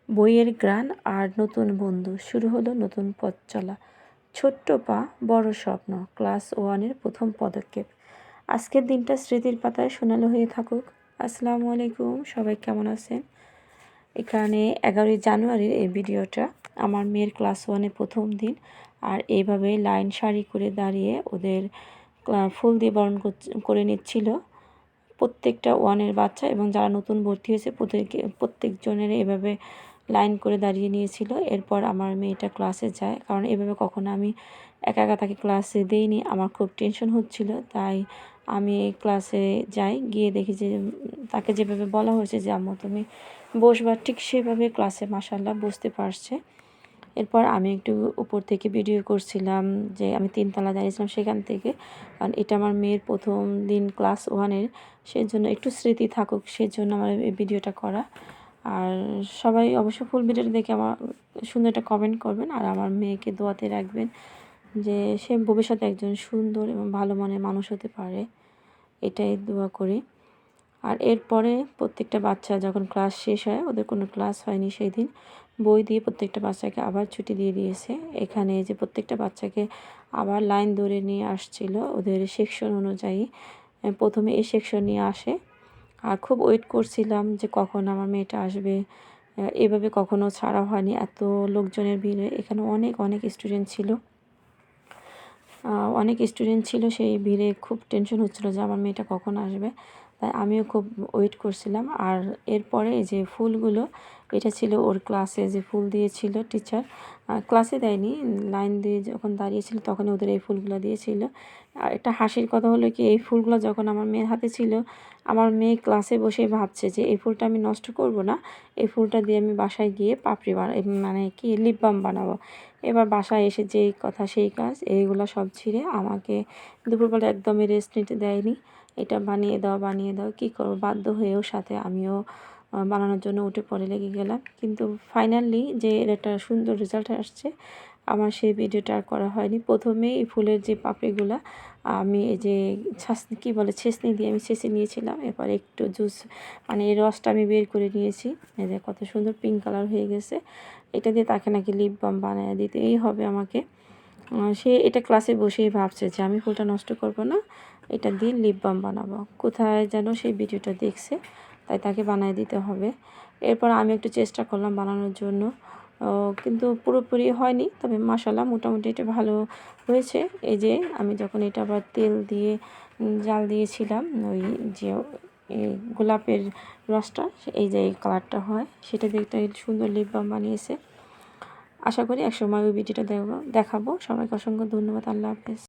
বইয়ের গ্রান আর নতুন বন্ধু, শুরু হলো নতুন পথ চলা। ছোট্ট পা, বড় স্বপ্ন, ক্লাস ওয়ানের প্রথম পদক্ষেপ। আজকের দিনটা স্মৃতির পাতায় সোনালো হয়ে থাকুক। আসসালামু আলাইকুম, সবাই কেমন আছেন? এখানে 11ই জানুয়ারির এই ভিডিওটা। আমার মেয়ের ক্লাস ওয়ানের প্রথম দিন, আর এইভাবে লাইন সারি করে দাঁড়িয়ে ওদের ফুল দিয়ে বরণ করে নিচ্ছিল প্রত্যেকটা ওয়ানের বাচ্চা, এবং যারা নতুন ভর্তি হয়েছে প্রত্যেকজনের এভাবে লাইন করে দাঁড়িয়ে নিয়েছিল। এরপর আমার মেয়েটা ক্লাসে যায়, কারণ এভাবে কখনো আমি একা একা তাকে ক্লাসে দিইনি, আমার খুব টেনশন হচ্ছিল। তাই আমি ক্লাসে যাই, গিয়ে দেখি যে তাকে যেভাবে বলা হয়েছে যে আম্মু তুমি বসবা, ঠিক সেভাবে ক্লাসে মাশাআল্লাহ বসতে পারছে। এরপর আমি একটু উপর থেকে ভিডিও করছিলাম, যে আমি 3তলা দাঁড়িয়েছিলাম সেখান থেকে, কারণ এটা আমার মেয়ের প্রথম দিন ক্লাস ওয়ানের, সেজন্য একটু স্মৃতি থাকুক, সেজন্য আমার এই ভিডিওটা করা। আর সবাই অবশ্য ফুল ভিডিওটা দেখে আমার সুন্দর একটা কমেন্ট করবেন, আর আমার মেয়েকে দোয়াতে রাখবেন যে সে ভবিষ্যতে একজন সুন্দর এবং ভালো মনের মানুষ হতে পারে, এটাই দোয়া করি। আর এরপরে প্রত্যেকটা বাচ্চা যখন ক্লাস শেষ হয়, ওদের কোনো ক্লাস হয়নি সেই দিন, বই দিয়ে প্রত্যেকটা বাচ্চাকে আবার ছুটি দিয়ে দিয়েছে। এখানে যে প্রত্যেকটা বাচ্চাকে আবার লাইন ধরে নিয়ে আসছিল ওদের সেকশন অনুযায়ী। প্রথমে এই সেকশন নিয়ে আসে, আর খুব ওয়েট করছিলাম যে কখন আমার মেয়েটা আসবে। এভাবে কখনো ছাড়া হয়নি, এত লোকজনের ভিড়ে। এখানে অনেক অনেক স্টুডেন্ট ছিল, সেই ভিড়ে খুব টেনশন হচ্ছিলো যে আমার মেয়েটা কখন আসবে। তাই আমিও খুব ওয়েট করছিলাম। আর এরপরে এই যে ফুলগুলো, এটা ছিল ওর ক্লাসে যে ফুল দিয়েছিল টিচার, ক্লাসে দেয়নি, লাইন দিয়ে যখন দাঁড়িয়েছিল তখন ওদের এই ফুলগুলো দিয়েছিল। আর একটা হাসির কথা হলো কি, এই ফুলগুলো যখন আমার মেয়ের হাতে ছিল, আমার মেয়ে ক্লাসে বসে ভাবছে যে এই ফুলটা আমি নষ্ট করব না, এই ফুলটা দিয়ে আমি বাসায় গিয়ে পাপড়ি মানে কি লিপ বাম বানাবো। এবার বাসায় এসে যেই কথা সেই কাজ, এইগুলো সব ছিঁড়ে আমাকে দুপুরবেলা একদমই রেস্ট নিতে দেয়নি। এটা বানিয়ে দাও কী করবো, বাধ্য হয়েও সাথে আমিও বানানোর জন্য উঠে পড়ে লেগে গেলাম। কিন্তু ফাইনালি যে এর একটা সুন্দর রেজাল্ট আসছে, আমার সেই ভিডিওটা আর করা হয়নি। প্রথমেই এই ফুলের যে পাপড়িগুলা আমি এই যে ছেঁচনি দিয়ে আমি ছেঁচে নিয়েছিলাম। এরপর একটু জুস মানে এই রসটা আমি বের করে নিয়েছি। এই যে কত সুন্দর পিঙ্ক কালার হয়ে গেছে। এটা দিয়ে তাকে নাকি লিপ বাম বানিয়ে দিতেই হবে আমাকে। সে এটা ক্লাসে বসেই ভাবছে যে আমি ফুলটা নষ্ট করব না, এটা দিয়ে লিপ বাম বানাবো। কোথায় যেন সেই ভিডিওটা দেখছে, তাই তাকে বানিয়ে দিতে হবে। এরপর আমি একটু চেষ্টা করলাম বানানোর জন্য, কিন্তু পুরোপুরি হয়নি, তবে মাশাআল্লাহ মোটামুটি এটা ভালো হয়েছে। এই যে আমি যখন এটা আবার তেল দিয়ে জাল দিয়েছিলাম, ওই যে এই গোলাপের রসটা, এই যে এই কালারটা হয়, সেটা দিয়ে একটা সুন্দর লিপ বাম বানিয়েছে। আশা করি একসময় ওই ভিডিওটা দেখাবো। সবাইকে অসংখ্য ধন্যবাদ। আল্লাহ হাফেজ।